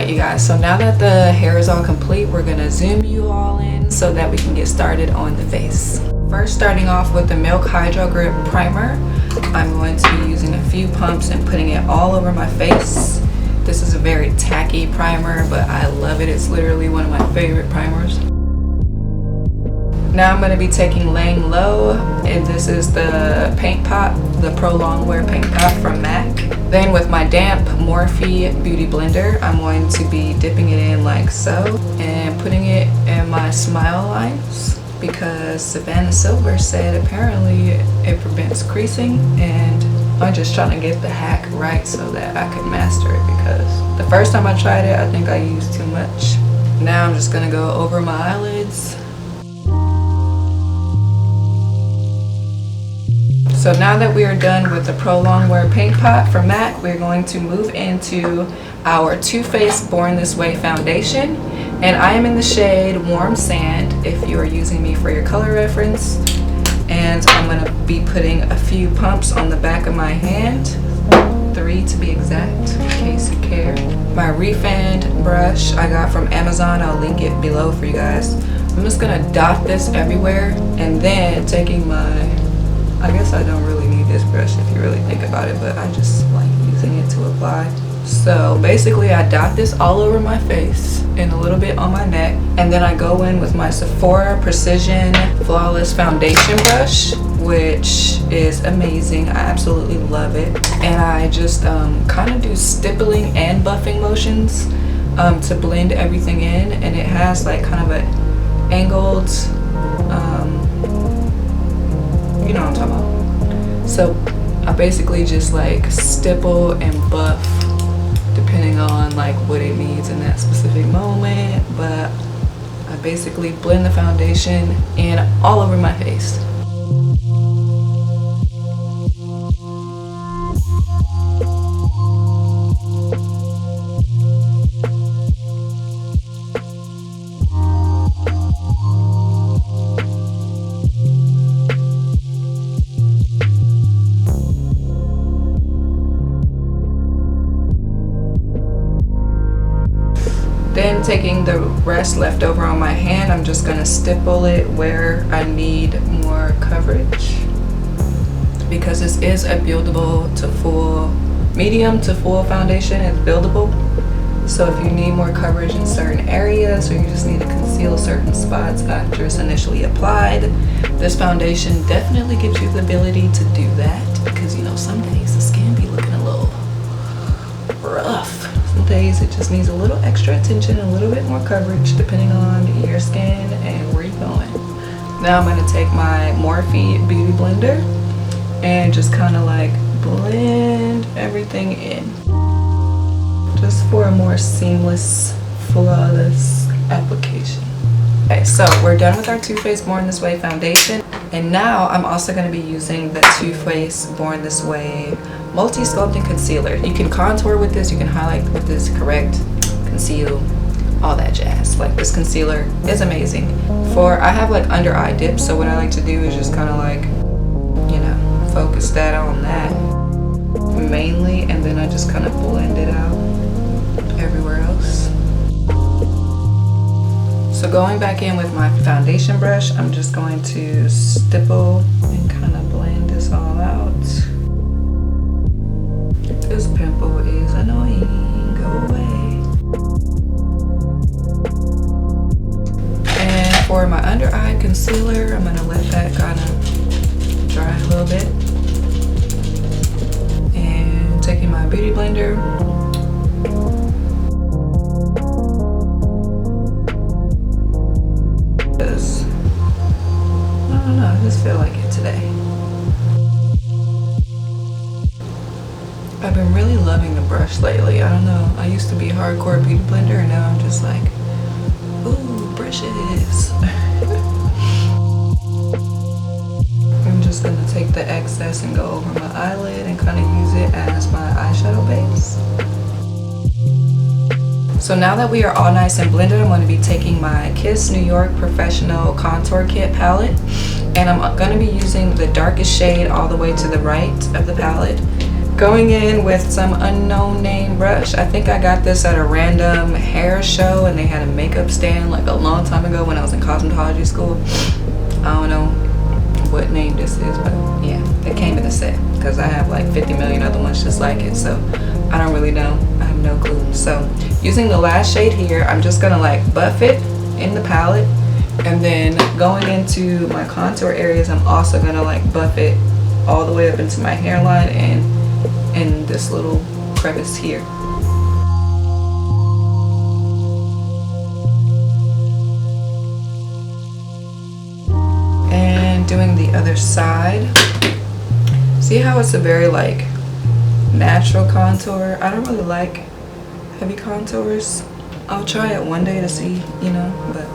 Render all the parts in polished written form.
Alright you guys, so now that the hair is all complete, we're gonna zoom you all in so that we can get started on the face. First, starting off with the Milk Hydro Grip Primer, I'm going to be using a few pumps and putting it all over my face. This is a very tacky primer, but I love it. It's literally one of my favorite primers. Now I'm going to be taking Laying Low, and this is the paint pot, the Pro Longwear paint pot from MAC. Then with my damp Morphe Beauty Blender, I'm going to be dipping it in like so and putting it in my smile lines because Savannah Silver said apparently it prevents creasing, and I'm just trying to get the hack right so that I can master it because the first time I tried it, I think I used too much. Now I'm just going to go over my eyelids. So now that we are done with the Pro Longwear paint pot from MAC, we're going to move into our Too Faced Born This Way foundation. And I am in the shade Warm Sand if you are using me for your color reference. And I'm going to be putting a few pumps on the back of my hand, 3 to be exact, in case you care. My Refand brush I got from Amazon, I'll link it below for you guys. I'm just going to dot this everywhere, and then taking my, I guess I don't really need this brush if you really think about it, but I just like using it to apply. So basically I dot this all over my face and a little bit on my neck, and then I go in with my Sephora Precision Flawless Foundation brush, which is amazing. I absolutely love it. And I just kind of do stippling and buffing motions to blend everything in, and it has like kind of an angled you know what I'm talking about. So I basically just like stipple and buff depending on like what it needs in that specific moment, but I basically blend the foundation in all over my face. Then taking the rest left over on my hand, I'm just going to stipple it where I need more coverage because this is a buildable to full, medium to full foundation. It's buildable. So if you need more coverage in certain areas, or you just need to conceal certain spots after it's initially applied, this foundation definitely gives you the ability to do that because, you know, some days the skin be looking a little rough. Days it just needs a little extra attention, a little bit more coverage depending on your skin and where you're going. Now I'm going to take my Morphe Beauty Blender and just kind of like blend everything in just for a more seamless, flawless application. Okay, so we're done with our Too Faced Born This Way foundation, and now I'm also going to be using the Too Faced Born This Way Multi-Sculpting Concealer. You can contour with this, you can highlight with this, correct, conceal, all that jazz. Like, this concealer is amazing. I have like under eye dips, so what I like to do is just kind of like, you know, focus that on that mainly, and then I just kind of blend it out everywhere else. So going back in with my foundation brush, I'm just going to stipple and kind of blend this all out. This pimple is annoying, go away. And for my under eye concealer, I'm gonna let that kind of dry a little bit. And taking my Beauty Blender, because I don't know, I just feel like it today. I've been really loving the brush lately. I don't know. I used to be hardcore Beauty Blender, and now I'm just like, ooh, brushes. I'm just gonna take the excess and go over my eyelid and kind of use it as my eyeshadow base. So now that we are all nice and blended, I'm going to be taking my Kiss New York Professional Contour Kit palette, and I'm going to be using the darkest shade all the way to the right of the palette. Going in with some unknown name brush. I think I got this at a random hair show and they had a makeup stand like a long time ago when I was in cosmetology school. I don't know what name this is, but yeah, it came in a set because I have like 50 million other ones just like it, so I don't really know. I have no clue. So using the last shade here, I'm just gonna like buff it in the palette, and then going into my contour areas, I'm also gonna like buff it all the way up into my hairline and in this little crevice here. And doing the other side. See how it's a very like natural contour? I don't really like heavy contours. I'll try it one day to see, you know, but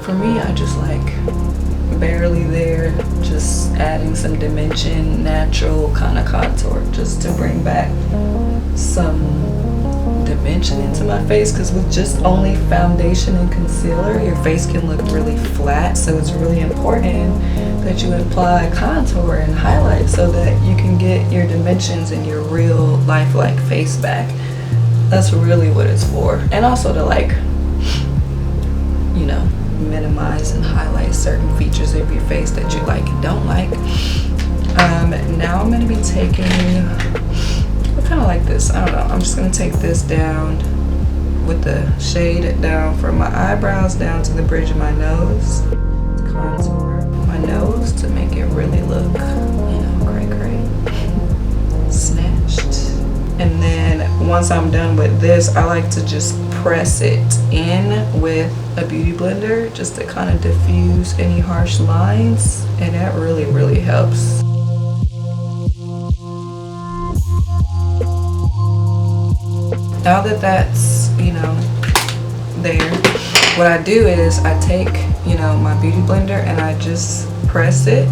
for me, I just like barely there, just adding some dimension, natural kind of contour, just to bring back some dimension into my face, because with just only foundation and concealer, your face can look really flat. So it's really important that you apply contour and highlight so that you can get your dimensions and your real lifelike face back. That's really what it's for. And also to like, you know, minimize and highlight certain features of your face that you like and don't like. Now I'm going to be taking, I kind of like this, I don't know, I'm just going to take this down with the shade down from my eyebrows down to the bridge of my nose, contour my nose to make it really look, you know, cray snatched. And then once I'm done with this, I like to just press it in with a beauty blender just to kind of diffuse any harsh lines, and that really helps. Now that that's, you know, there, what I do is I take, you know, my beauty blender and I just press it,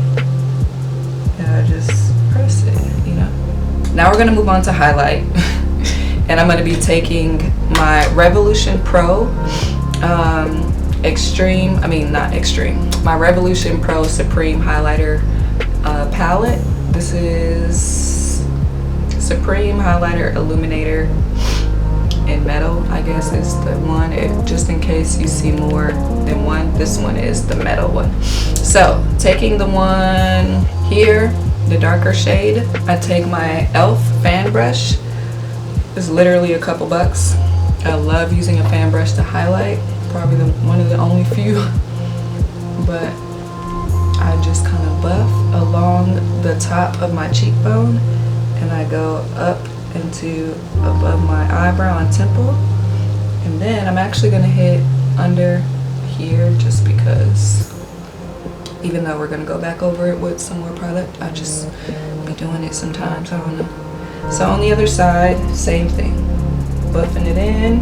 and I just press it, you know. Now we're gonna move on to highlight. And I'm going to be taking my Revolution Pro my Revolution Pro Supreme Highlighter palette. This is Supreme Highlighter Illuminator in metal, I guess is the one. Just in case you see more than one, this one is the metal one. So taking the one here, the darker shade, I take my e.l.f. fan brush. It's literally a couple bucks. I love using a fan brush to highlight, probably one of the only few. But I just kind of buff along the top of my cheekbone, and I go up into above my eyebrow and temple, and then I'm actually gonna hit under here just because, even though we're gonna go back over it with some more product, I just be doing it sometimes, I don't know. So on the other side, same thing, buffing it in,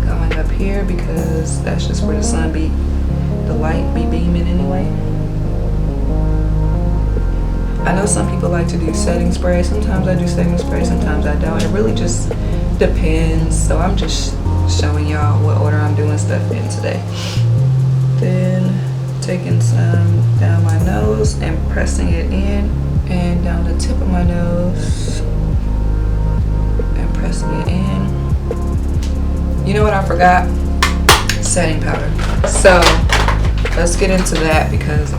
going up here because that's just where the light be beaming anyway. I know some people like to do setting spray. Sometimes I do setting spray, sometimes I don't. It really just depends. So I'm just showing y'all what order I'm doing stuff in today. Then taking some down my nose and pressing it in, and down the tip of my nose and pressing it in. You know what I forgot? Setting powder. So let's get into that because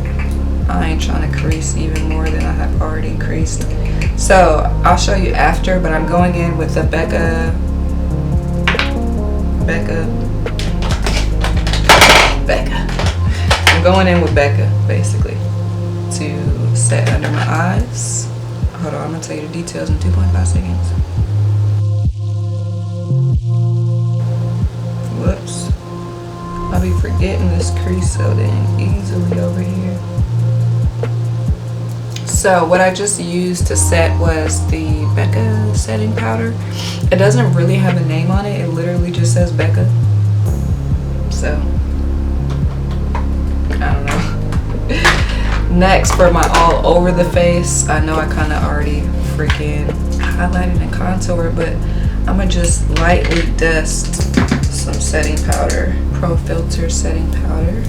I ain't trying to crease even more than I have already creased. So I'll show you after, but I'm going in with the Becca. I'm going in with Becca basically to set under my eyes. Hold on, I'm gonna tell you the details in 2.5 seconds. Whoops. I'll be forgetting this crease so dang easily over here. So what I just used to set was the Becca setting powder. It doesn't really have a name on it. It literally just says Becca. So, I don't know. Next, for my all over the face, I know I kind of already freaking highlighted and contoured, but I'm gonna just lightly dust some setting powder, Pro Filter setting powder,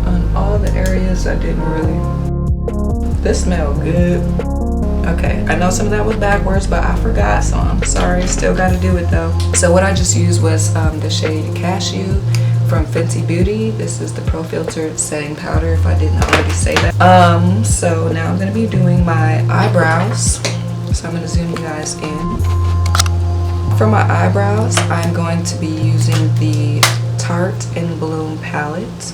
on all the areas I didn't really. This smells good. Okay, I know some of that was backwards, but I forgot, so I'm sorry. Still got to do it though. So what I just used was the shade Cashew from Fenty Beauty. This is the Pro Filtered Setting Powder, if I didn't already say that. So now I'm gonna be doing my eyebrows. So I'm gonna zoom you guys in. For my eyebrows, I'm going to be using the Tarte in Bloom palette,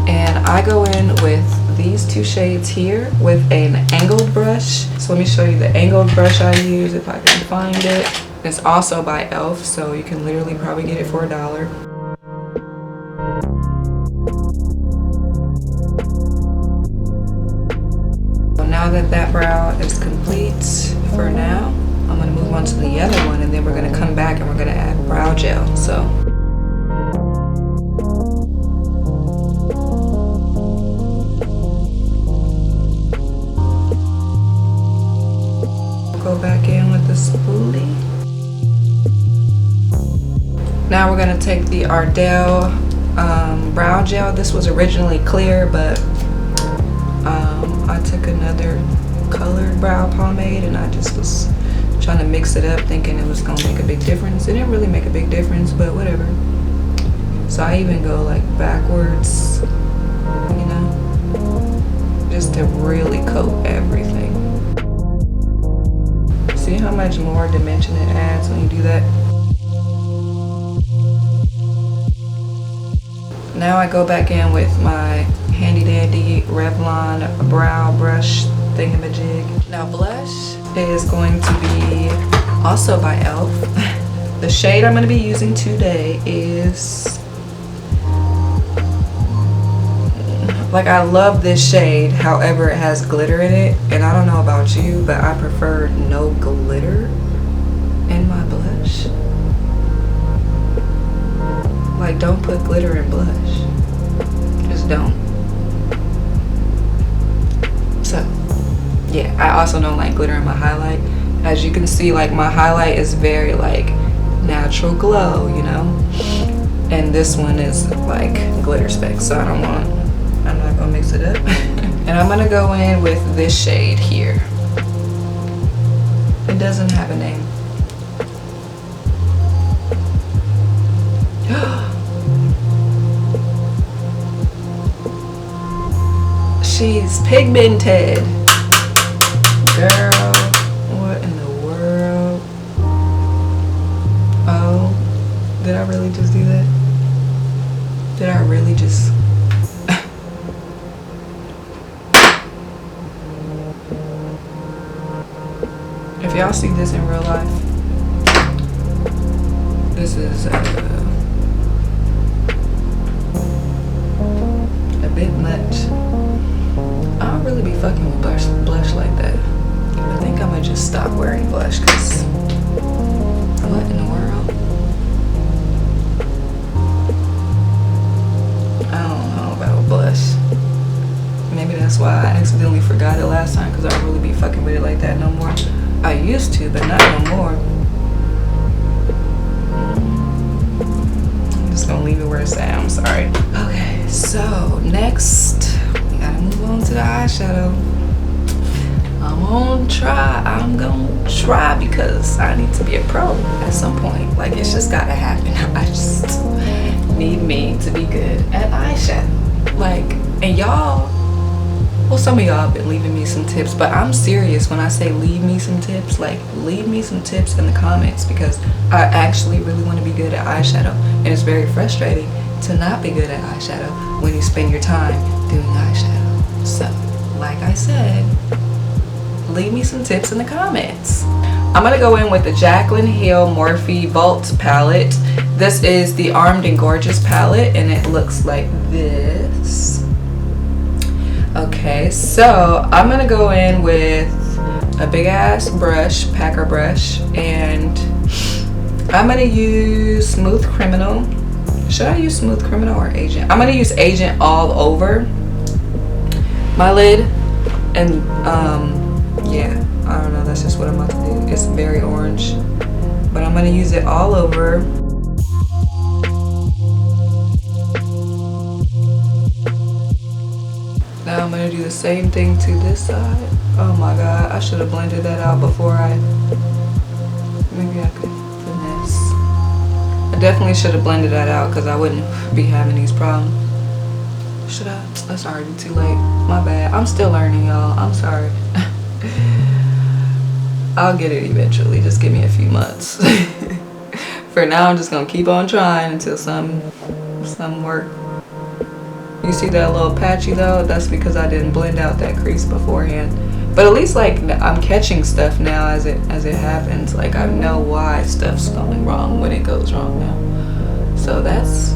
and I go in with these two shades here with an angled brush. So let me show you the angled brush I use if I can find it. It's also by e.l.f., so you can literally probably get it for $1. So now that brow is complete for now, I'm gonna move on to the other one, and then we're gonna come back and we're gonna add brow gel. So go back in with the spoolie. Now we're gonna take the Ardell brow gel. This was originally clear, but I took another colored brow pomade and I just was trying to mix it up, thinking it was gonna make a big difference. It didn't really make a big difference, but whatever. So I even go like backwards, you know, just to really coat everything. See how much more dimension it adds when you do that? Now I go back in with my handy dandy Revlon brow brush thingamajig. Now blush is going to be also by e.l.f. The shade I'm going to be using today is, like, I love this shade, however it has glitter in it, and I don't know about you, but I prefer no glitter in my blush. Like, don't put glitter in blush. Just don't. So, yeah, I also don't like glitter in my highlight. As you can see, like, my highlight is very, like, natural glow, you know? And this one is, like, glitter specs, so I'm not gonna mix it up. And I'm gonna go in with this shade here. It doesn't have a name. She's pigmented. Girl, what in the world? Oh, did I really just do that? Did I really just... If y'all see this in real life, this is a bit much. I don't really be fucking with blush like that. I think I'm gonna just stop wearing blush, because what in the world? I don't know about blush. Maybe that's why I accidentally forgot it last time, because I don't really be fucking with it like that no more. I used to, but not no more. I'm just gonna leave it where it's at. I'm sorry. Okay, so next we gotta move on to the eyeshadow. I'm gonna try because I need to be a pro at some point. Like, it's just gotta happen. I just need me to be good at eyeshadow. Like, and y'all, well, some of y'all have been leaving me some tips, but I'm serious when I say leave me some tips. Like, leave me some tips in the comments, because I actually really want to be good at eyeshadow, and it's very frustrating to not be good at eyeshadow when you spend your time doing eyeshadow. So, like I said, leave me some tips in the comments. I'm gonna go in with the Jaclyn Hill Morphe Vault palette. This is the Armed and Gorgeous palette, and it looks like this. Okay, so I'm gonna go in with a big ass brush, packer brush, and I'm gonna use Smooth Criminal. Should I use Smooth Criminal or Agent? I'm gonna use Agent all over my lid, and yeah, I don't know, that's just what I'm about to do. It's very orange, but I'm gonna use it all over. Now I'm gonna do the same thing to this side. Oh my god, I should have blended that out before maybe I could finesse. I definitely should have blended that out because I wouldn't be having these problems. Should I? It's already too late. My bad. I'm still learning, y'all. I'm sorry. I'll get it eventually. Just give me a few months. For now, I'm just gonna keep on trying until some work. You see that little patchy though? That's because I didn't blend out that crease beforehand. But at least like I'm catching stuff now as it happens. Like I know why stuff's going wrong when it goes wrong now. So that's,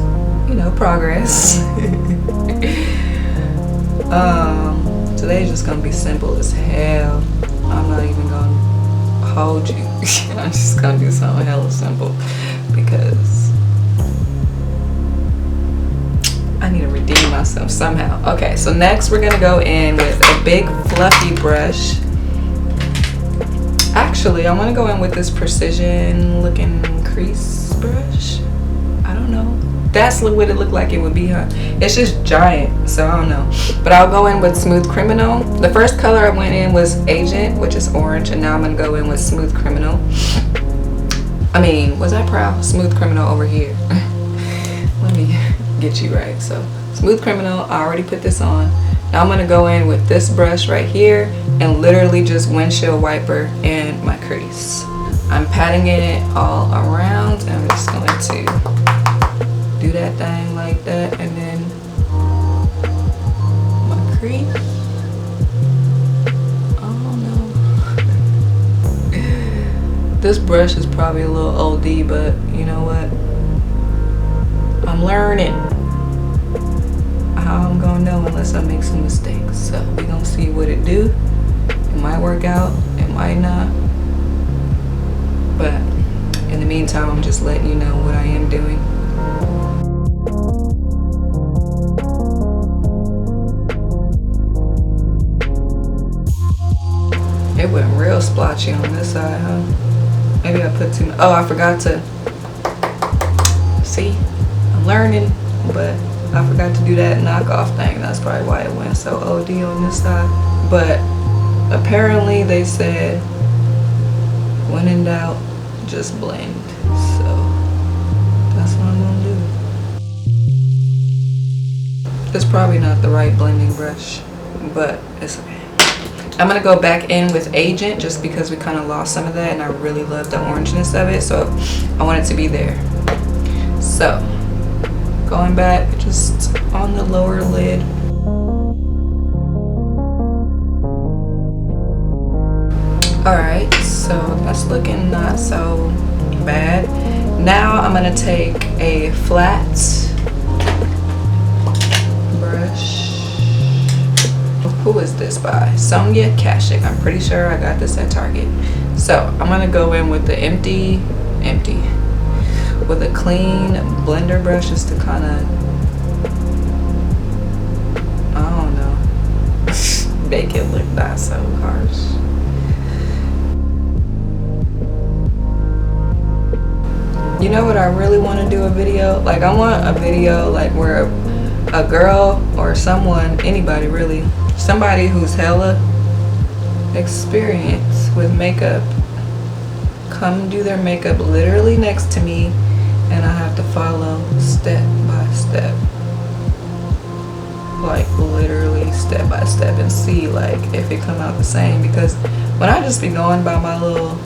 you know, progress. Today's just gonna be simple as hell. I'm not even gonna hold you. I'm just gonna do something hella simple because I need to redeem myself somehow. Okay, so next we're gonna go in with a big fluffy brush. Actually, I wanna go in with this precision looking crease brush. I don't know. That's what it looked like it would be, huh? It's just giant, so I don't know. But I'll go in with Smooth Criminal. The first color I went in was Agent, which is orange, and now I'm gonna go in with Smooth Criminal. I mean, was I proud? Smooth Criminal over here. Let me get you right. So Smooth Criminal, I already put this on. Now I'm gonna go in with this brush right here and literally just windshield wiper in my crease. I'm patting it all around and I'm just going to do that thing like that, and then my crease. Oh no. This brush is probably a little OD, but you know what? I'm learning. How I'm gonna know unless I make some mistakes. So we're gonna see what it do. It might work out, it might not. But in the meantime, I'm just letting you know what I am doing. It went real splotchy on this side, huh? Maybe I put too much. Oh, I forgot to. See, I'm learning, but I forgot to do that knockoff thing. That's probably why it went so OD on this side. But apparently they said, when in doubt, just blend. So that's what I'm gonna do. It's probably not the right blending brush, but it's okay. I'm gonna go back in with Agent just because we kind of lost some of that and I really love the orangeness of it, so I want it to be there. So going back just on the lower lid. Alright, so that's looking not so bad. Now I'm gonna take a flat brush. Who is this by? Sonia Kashuk. I'm pretty sure I got this at Target. So I'm gonna go in with the empty, with a clean blender brush just to kind of, I don't know, make it look not so harsh. You know what I really want to do a video? Like I want a video like where a girl or someone, anybody really, somebody who's hella experienced with makeup, come do their makeup literally next to me and I have to follow step by step. Like literally step by step and see like if it come out the same, because when I just be going by my little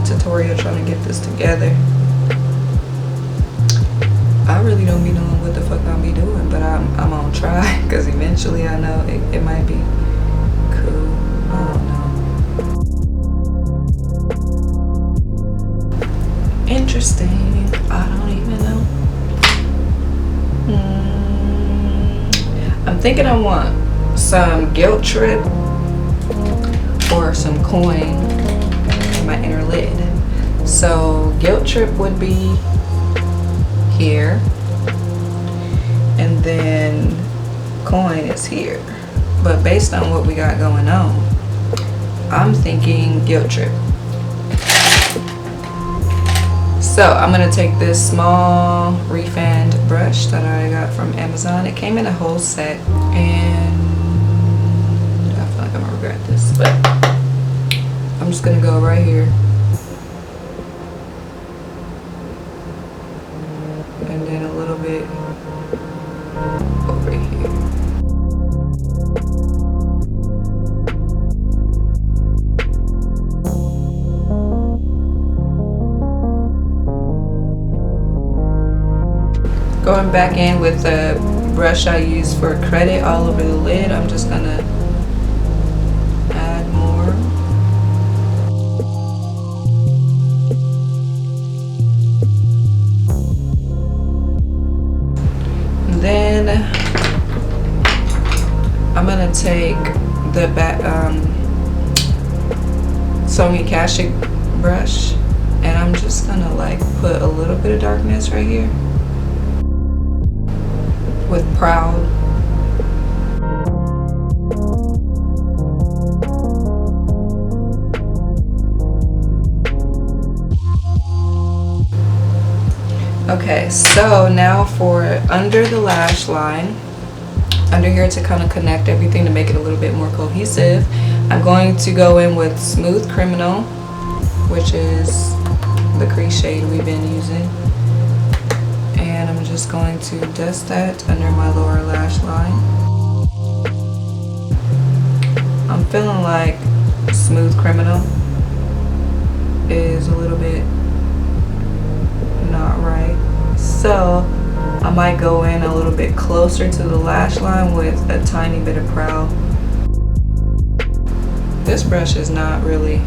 tutorial trying to get this together, I really don't be knowing what the fuck I'll be doing, but I'm gonna try because eventually I know it might be cool. I don't know. Interesting. I don't even know. I'm thinking I want some Guilt Trip or some coin in my inner lid. So Guilt Trip would be here, and then coin is here. But based on what we got going on, I'm thinking Guilt Trip. So I'm gonna take this small refanned brush that I got from Amazon. It came in a whole set, and I feel like I'm gonna regret this, but I'm just gonna go right here. And then a little bit over here. Going back in with the brush I used for credit all over the lid, I'm just gonna add more. And then I'm gonna take the Sonia Kashuk brush, and I'm just gonna like put a little bit of darkness right here with Proud. Okay, so now for under the lash line, under here to kind of connect everything to make it a little bit more cohesive, I'm going to go in with Smooth Criminal, which is the crease shade we've been using. And I'm just going to dust that under my lower lash line. I'm feeling like Smooth Criminal is a little bit not right. So I might go in a little bit closer to the lash line with a tiny bit of Proud. This brush is not really...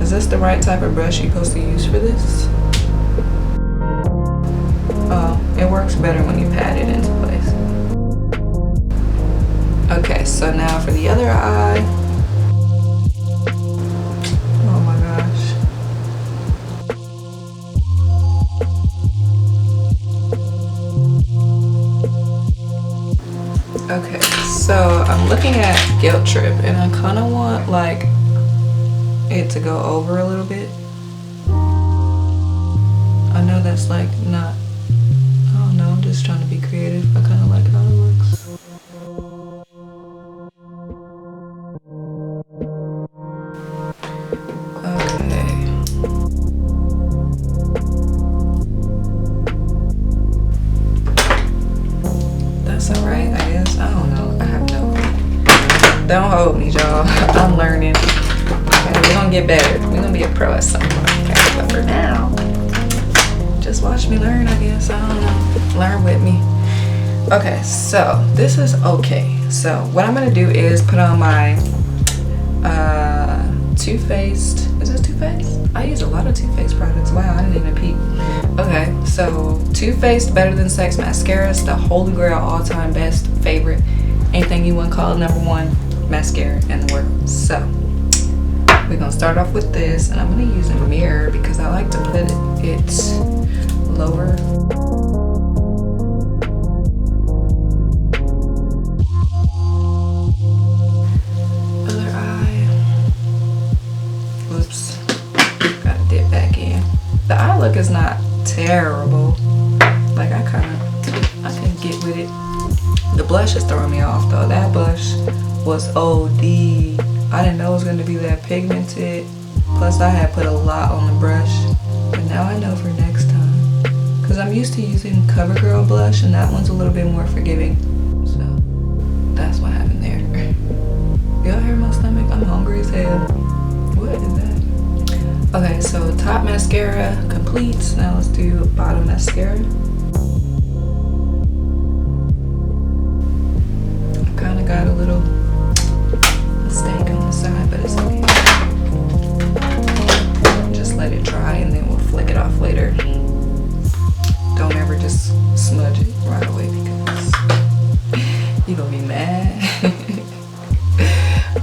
Is this the right type of brush you're supposed to use for this? Oh, it works better when you pat it into place. Okay, so now for the other eye. Oh my gosh. Okay, so I'm looking at Guilt Trip, and I kind of want like it to go over a little bit. I know that's like not... No, I'm just trying to be creative. I kind of like how it works. Okay. That's alright, I guess. I don't know. I have no clue. Don't hold me, y'all. I'm learning. Okay, we're gonna get better. We're gonna be a pro at some point. Okay, but for now, just watch me learn, I guess. I don't know. Learn with me. Okay, so this is okay. So what I'm gonna do is put on my Too Faced. Is this Too Faced? I use a lot of Too Faced products. Wow, I didn't even peep. Okay, so Too Faced Better Than Sex mascara. It's the holy grail, all-time best, favorite, anything you want to call it, #1 mascara in the world. So we're gonna start off with this, and I'm gonna use a mirror because I like to put it lower. Other eye. Oops. Gotta dip back in. The eye look is not terrible. Like I can get with it. The blush is throwing me off though. That blush was OD. I didn't know it was going to be that pigmented. Plus I had put a lot on the brush. But now I know for next time. Because I'm used to using CoverGirl blush, and that one's a little bit more forgiving. So that's what happened there. Y'all hear my stomach? I'm hungry as hell. What is that? Okay, so top mascara complete. Now let's do bottom mascara. I kind of got a little mistake on the side, but it's okay. Just let it dry and then we'll flick it off later. Don't ever just smudge it right away because you're gonna be mad.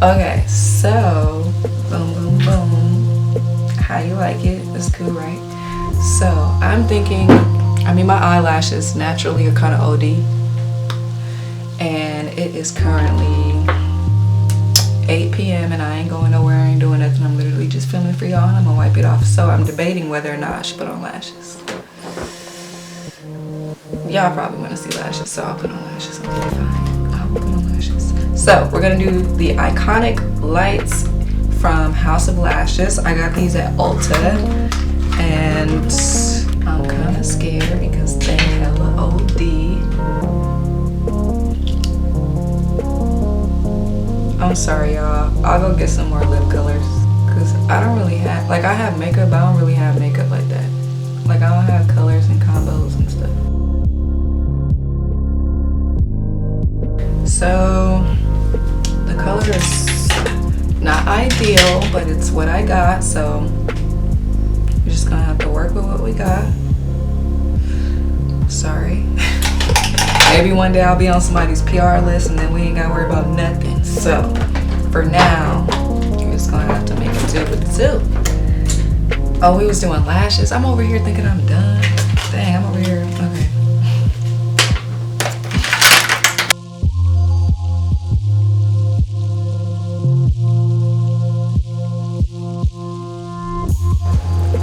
Okay, so boom, boom, boom. How you like it? It's cool, right? So I'm thinking, my eyelashes naturally are kind of OD, and it is currently 8 p.m. and I ain't going nowhere, I ain't doing nothing. I'm literally just filming for y'all and I'm gonna wipe it off. So I'm debating whether or not I should put on lashes. Y'all probably want to see lashes, so I'll put on lashes. Okay, fine. I'll put on lashes. So we're gonna do the iconic lights from House of Lashes. I got these at Ulta, and I'm kind of scared because they hella OD. I'm sorry, y'all. I'll go get some more lip colors because I don't really have, like, I have makeup, but I don't really have makeup like that. Like, I don't have colors and combos and stuff. So the color is not ideal, but it's what I got, so we're just gonna have to work with what we got. Sorry. Maybe one day I'll be on somebody's PR list and then we ain't gotta worry about nothing. So for now, you're just gonna have to make it do what it do. Oh, we was doing lashes. I'm over here thinking I'm done. Dang, I'm over here. Okay.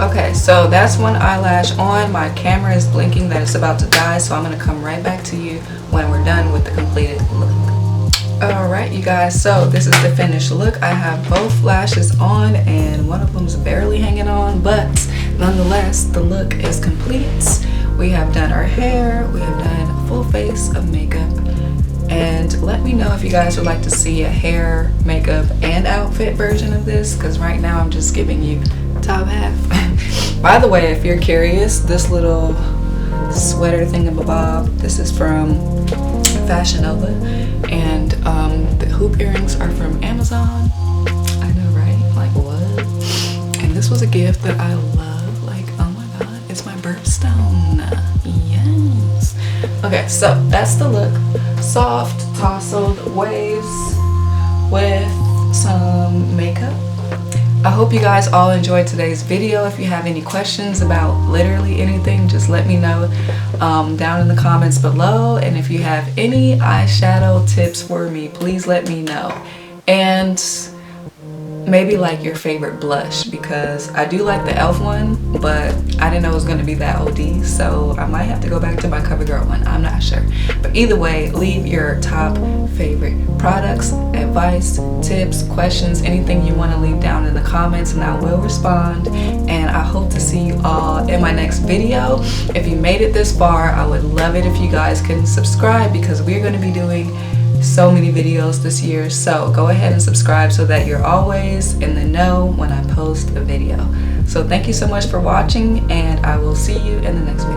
Okay, so that's one eyelash on. My camera is blinking that it's about to die, so I'm gonna come right back to you when we're done with the completed look. Alright, you guys, so this is the finished look. I have both lashes on and one of them's barely hanging on, but nonetheless, the look is complete. We have done our hair, we have done a full face of makeup, and let me know if you guys would like to see a hair, makeup, and outfit version of this, because right now I'm just giving you top half. By the way, if you're curious, this little sweater thingamabob, this is from Fashion Nova, and the hoop earrings are from Amazon. I know, right? Like, what? And this was a gift that I love. Like, oh my god, it's my birthstone. Yes. Okay, so that's the look. Soft, tousled waves with some makeup. I hope you guys all enjoyed today's video. If you have any questions about literally anything, just let me know down in the comments below. And if you have any eyeshadow tips for me, please let me know. And maybe like your favorite blush, because I do like the e.l.f. one, but I didn't know it was going to be that OD, so I might have to go back to my CoverGirl one. I'm not sure. But either way, leave your top favorite products, advice, tips, questions, anything you want to leave down in the comments, and I will respond. And I hope to see you all in my next video. If you made it this far, I would love it if you guys can subscribe, because we're going to be doing so many videos this year. So go ahead and subscribe so that you're always in the know when I post a video. So thank you so much for watching, and I will see you in the next video.